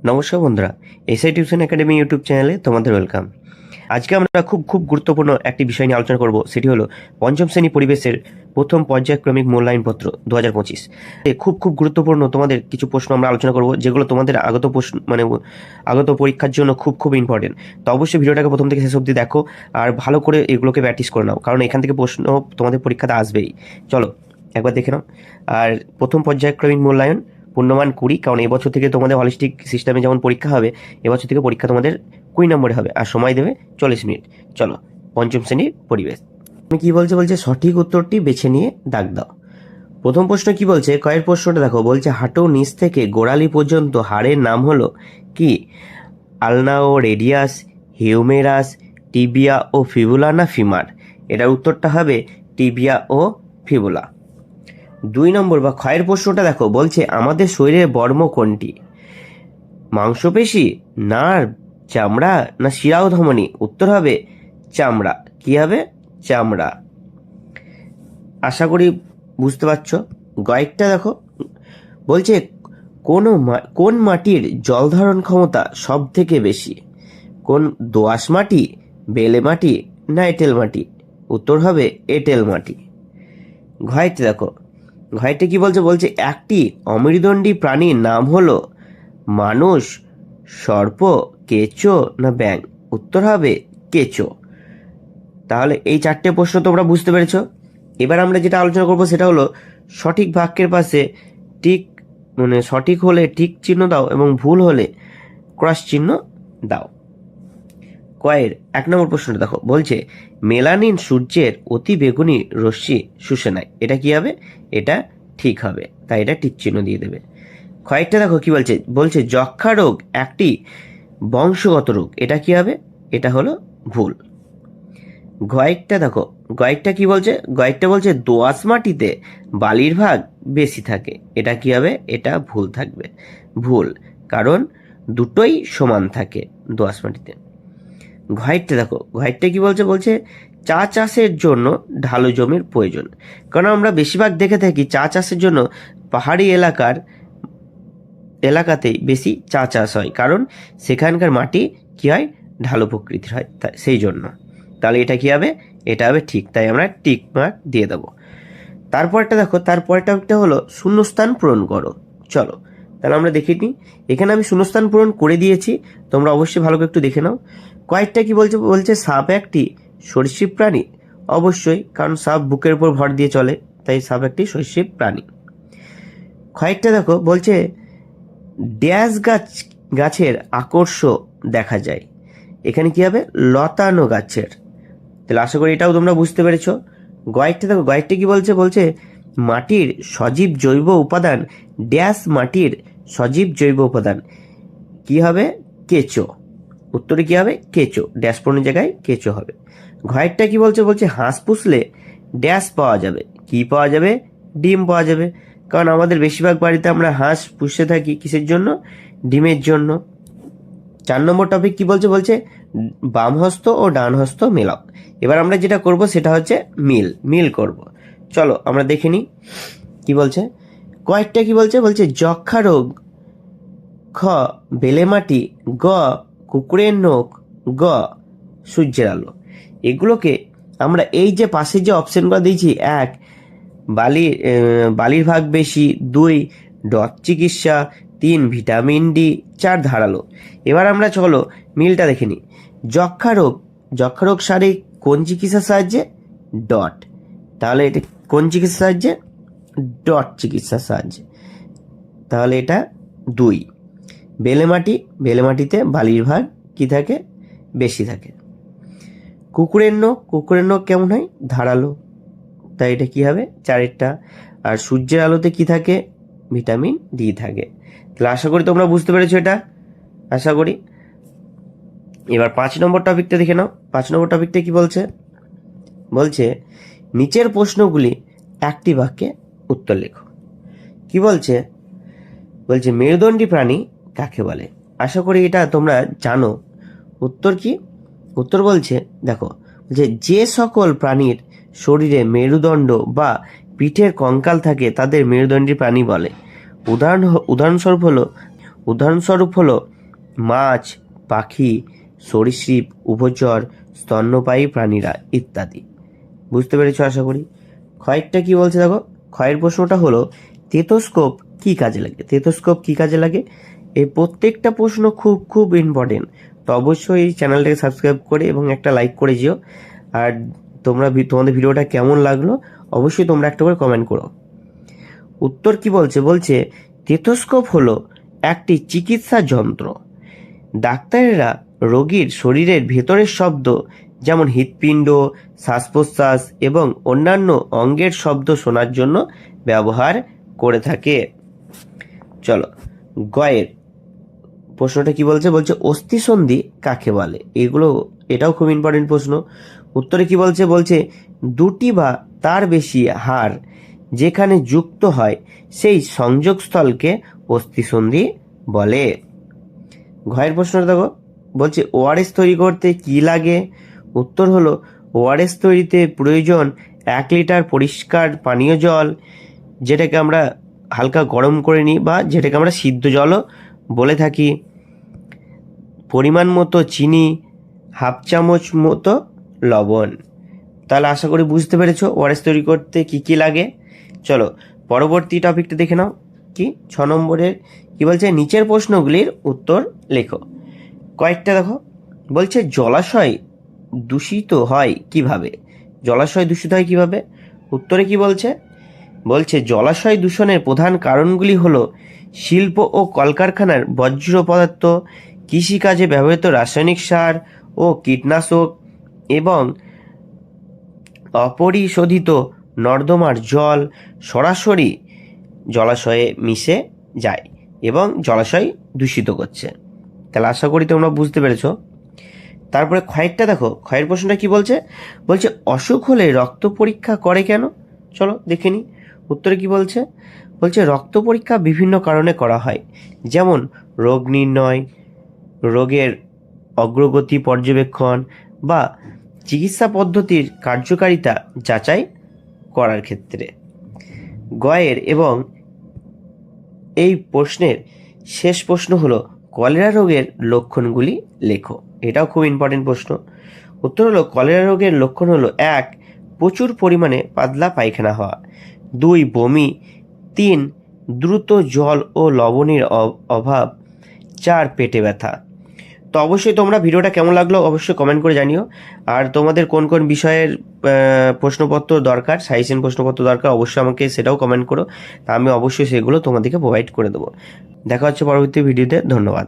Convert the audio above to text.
নমস্কার বন্ধুরা, SI tuition academy YouTube চ্যানেলে তোমাদের ওয়েলকাম। আজকে আমরা খুব গুরুত্বপূর্ণ একটি বিষয় নিয়ে আলোচনা করব, সেটি হলো পঞ্চম শ্রেণী পরিবেশের প্রথম পর্যায়ক্রমিক মূল্যায়নপত্র 2025। খুব গুরুত্বপূর্ণ তোমাদের কিছু প্রশ্ন আমরা আলোচনা করব, যেগুলো তোমাদের আগত প্রশ্ন আগত পরীক্ষার জন্য খুব ইম্পর্টেন্ট। তো অবশ্যই ভিডিওটাকে প্রথম থেকে শেষ অবধি দেখো আর ভালো করে এগুলোকে প্র্যাকটিস করে নাও, কারণ এখান থেকে প্রশ্ন তোমাদের পরীক্ষাতে আসবেই। চলো একবার দেখে নাও। আর প্রথম পর্যায়ক্রমিক মূল্যায়ন পূর্ণমান 20, কারণ এবছর থেকে তোমাদের হলিস্টিক সিস্টেমে যেমন পরীক্ষা হবে, এবছর থেকে পরীক্ষা তোমাদের 20 নম্বরে হবে আর সময় দেবে 40 মিনিট। চলো, পঞ্চম শ্রেণীর পরিবেশ। তুমি কি বলছে সঠিক উত্তরটি বেছে নিয়ে দাগ দাও। প্রথম প্রশ্ন কি বলছে, কয়ের প্রশ্নটা দেখো। বলছে হাঁটু নিচ থেকে গোড়ালি পর্যন্ত হাড়ের নাম হলো কি? আলনা ও রেডিয়াস, হিউমেরাস, টিবিয়া ও ফিবুলা না ফিমার? এটার উত্তরটা হবে টিবিয়া ও ফিবুলা। 2 নম্বর বা ক্ষয়ের প্রশ্নটা দেখো। বলছে আমাদের শরীরের বর্ম কোনটি? মাংসপেশি, নার্ভ, চামড়া না শিরা ও ধমনী? উত্তর হবে চামড়া। কি হবে? চামড়া। আশা করি বুঝতে পারছো। কয়েকটা দেখো। বলছে কোন মাটির জল ধারণ ক্ষমতা সব থেকে বেশি? কোন দোআঁশ মাটি, বেলে মাটি না এঁটেল মাটি? উত্তর হবে এঁটেল মাটি। ঘয়টা দেখো। ঘয়টা কি বলছে একটি অমেরুদণ্ডী প্রাণীর নাম হলো মানুষ, সর্প, কেঁচো না ব্যাঙ? উত্তর হবে কেঁচো। তাহলে এই 4টে প্রশ্ন তোমরা বুঝতে পেরেছো। এবার আমরা যেটা আলোচনা করবো সেটা হলো সঠিক বাক্যের পাশে টিক, সঠিক হলে টিক চিহ্ন দাও এবং ভুল হলে ক্রস চিহ্ন দাও। কয়ের 1 নম্বর প্রশ্নটা দেখো। বলছে মেলানিন সূর্যের অতি বেগুনি রশ্মি শুষে নেয়। এটা কি হবে? এটা ঠিক হবে, তাই এটা টিক চিহ্ন দিয়ে দেবে। কয়েকটা দেখো কি বলছে যক্ষা রোগ একটি বংশগত রোগ। এটা কি হবে? এটা হলো ভুল। গয়েকটা দেখো। গয়েকটা কি বলছে? গয়েকটা বলছে দোআঁশ মাটিতে বালির ভাগ বেশি থাকে। এটা কি হবে? এটা ভুল থাকবে, ভুল, কারণ দুটোই সমান থাকে দোআঁশ মাটিতে। ঘাইটটা দেখো। ঘাইটটা কি বলছে চা চাষের জন্য ঢালু জমির প্রয়োজন। কারণ আমরা বেশিরভাগ দেখে থাকি চা চাষের জন্য পাহাড়ি এলাকাতেই বেশি চা চাষ হয়, কারণ সেখানকার মাটি কি হয়? ঢালু প্রকৃতির হয়, সেই জন্য। তাহলে এটা কি হবে? এটা হবে ঠিক, তাই আমরা টিক মার্ক দিয়ে দেবো। তারপরটা দেখো। তারপরটা হলো শূন্যস্থান পূরণ করো। চলো তাহলে আমরা দেখে নিই। এখানে আমি শূন্যস্থান পূরণ করে দিয়েছি, তোমরা অবশ্যই ভালো করে একটু দেখে নাও। কয়েকটা কি বলছে সাপ একটি সরীসৃপ প্রাণী। অবশ্যই, কারণ সাপ বুকের উপর ভর দিয়ে চলে, তাই সাপ একটি সরীসৃপ প্রাণী। কয়েকটা দেখো। বলছে ড্যাশ গাছের আকর্ষ দেখা যায়। এখানে কি হবে? লতানো গাছের। তাহলে আশা করি এটাও তোমরা বুঝতে পেরেছো। গয়েকটা দেখো। গয়েকটা কি বলছে মাটির সজীব জৈব উপাদান ড্যাশ মাটির সজীব জৈব উপাদান কি হবে? কেঁচো। উত্তরে কি হবে? কেঁচো। ড্যাশ পূর্ণ জায়গায় কেঁচো হবে। ঘয়েরটা কি বলছে হাঁস পুষলে ড্যাশ পাওয়া যাবে। কি পাওয়া যাবে? ডিম পাওয়া যাবে, কারণ আমাদের বেশিরভাগ বাড়িতে আমরা হাঁস পুষে থাকি কিসের জন্য? ডিমের জন্য। 4 নম্বর টপিক কি বলছে বাম হস্ত ও ডান হস্ত মেলাও। এবার আমরা যেটা করব সেটা হচ্ছে মিল করব। চলো আমরা দেখে নিই কি বলছে। কয়েকটা কি বলছে যক্ষা রোগ, খ বেলে মাটি, গ কুকুরের নখ, গ সূর্যের আলো। এগুলোকে আমরা এই যে পাশে যে অপশনগুলো দিয়েছি, 1 বালির ভাগ বেশি, 2 ডট চিকিৎসা, 3 ভিটামিন ডি, 4 ধারালো। এবার আমরা চলো মিলটা দেখে নিই। যক্ষা রোগ সারে কোন চিকিৎসার সাহায্যে? ডট। তাহলে এটা কোন চিকিৎসার সাহায্যে? ডট চিকিৎসার সাহায্যে। তাহলে এটা 2। বেলে মাটিতে বালির ভাগ কি থাকে? বেশি থাকে। কুকুরের নখ কেমন হয়? ধারালো, তাই এটা কি হবে? 4-এরটা। আর সূর্যের আলোতে কি থাকে? ভিটামিন ডি থাকে। তাহলে আশা করি তোমরা বুঝতে পেরেছো এটা, আশা করি। এবার 5 নম্বর টপিকটা দেখে নাও। 5 নম্বর টপিকটা কি বলছে নিচের প্রশ্নগুলি একটি বাক্যে উত্তর লেখো। কি বলছে মেরুদণ্ডী প্রাণী কাকে বলে? আশা করি এটা তোমরা জানো। উত্তর কি? উত্তর বলছে দেখো, যে সকল প্রাণীর শরীরে মেরুদণ্ড বা পিঠের কঙ্কাল থাকে তাদের মেরুদণ্ডী প্রাণী বলে। উদাহরণস্বরূপ হলো উদাহরণস্বরূপ হলো মাছ, পাখি, সরীসৃপ, উভচর, স্তন্যপায়ী প্রাণীরা ইত্যাদি। বুঝতে পেরেছো আশা করি। ক্ষয়েরটা কি বলছে দেখো, ক্ষয়ের প্রশ্নটা হলো টেথোস্কোপ কি কাজে লাগে। টেথোস্কোপ কি কাজে লাগে, এই প্রত্যেকটা প্রশ্ন খুব খুব ইম্পর্টেন্ট। তো অবশ্যই এই চ্যানেলটাকে সাবস্ক্রাইব করে এবং একটা লাইক করে যেও। আর তোমাদের ভিডিওটা কেমন লাগলো অবশ্যই তোমরা একটা করে কমেন্ট করো। উত্তর কি বলছে, বলছে টেথোস্কোপ হলো একটি চিকিৎসা যন্ত্র। ডাক্তারেরা রোগীর শরীরের ভেতরের শব্দ যেমন হৃৎপিণ্ড, শ্বাস প্রশ্বাস এবং অন্যান্য অঙ্গের শব্দ শোনার জন্য ব্যবহার করে থাকে। চলো গয়ের প্রশ্নটা কি বলছে, বলছে অস্থিসন্ধি কাকে বলে। এটাও খুব ইম্পর্টেন্ট প্রশ্ন। উত্তরে কি বলছে, বলছে দুটি বা তার বেশি হাড় যেখানে যুক্ত হয় সেই সংযোগস্থলকে অস্থিসন্ধি বলে। ঘয়ের প্রশ্নটা দেখো, বলছে ওআরএস তৈরি করতে কি লাগে। উত্তর হলো ওআরএস তৈরিতে প্রয়োজন 1 লিটার পরিষ্কার পানীয় জল, যেটাকে আমরা হালকা গরম করে নিই বা যেটাকে আমরা সিদ্ধ জলও বলে থাকি, পরিমাণ মতো চিনি, 1/2 চামচ মতো লবণ। তাহলে আশা করি বুঝতে পেরেছো ওআরএস তৈরি করতে কি কি লাগে। চলো পরবর্তী টপিকটা দেখে নাও। কি 6 নম্বরের কি বলছে, নিচের প্রশ্নগুলির উত্তর লেখো। কয়েকটা দেখো, বলছে জলাশয় দূষিত হয় কিভাবে। জলাশয় দূষিত হয় কিভাবে, উত্তরে কি বলছে, বলছে জলাশয় দূষণের প্রধান কারণগুলি হলো শিল্প ও কলকারখানার বর্জ্য পদার্থ, কৃষিকাজে ব্যবহৃত রাসায়নিক সার ও কীটনাশক এবং অপরিশোধিত নর্দমার জল সরাসরি জলাশয়ে মিশে যায় এবং জলাশয় দূষিত করছে। তাহলে আশা করি তোমরা বুঝতে পেরেছো। তারপরে ক্ষয়েরটা দেখো, ক্ষয়ের প্রশ্নটা কি বলছে, বলছে অসুখ হলে রক্ত পরীক্ষা করে কেন। চলো দেখে নিই। উত্তরে কি বলছে, বলছে রক্ত পরীক্ষা বিভিন্ন কারণে করা হয়, যেমন রোগ নির্ণয়, রোগের অগ্রগতি পর্যবেক্ষণ বা চিকিৎসা পদ্ধতির কার্যকারিতা যাচাই করার ক্ষেত্রে। গয়ের এবং এই প্রশ্নের শেষ প্রশ্ন হলো কলেরা রোগের লক্ষণগুলি লেখো। এটাও খুব ইম্পর্টেন্ট প্রশ্ন। উত্তর হলো কলেরা রোগের লক্ষণ হলো 1 প্রচুর পরিমাণে পাতলা পায়খানা হওয়া, 2 বমি, 3 দ্রুত জল ও লবণের অভাব, 4 পেটে ব্যথা। তো অবশ্যই তোমরা ভিডিওটা কেমন লাগলো অবশ্যই কমেন্ট করে জানিও। আর তোমাদের কোন কোন বিষয়ের প্রশ্নপত্র দরকার, সাজেশন প্রশ্নপত্র দরকার অবশ্যই আমাকে সেটাও কমেন্ট করো, তা আমি অবশ্যই সেগুলো তোমাদেরকে প্রোভাইড করে দেবো। দেখা হচ্ছে পরবর্তী ভিডিওতে। ধন্যবাদ।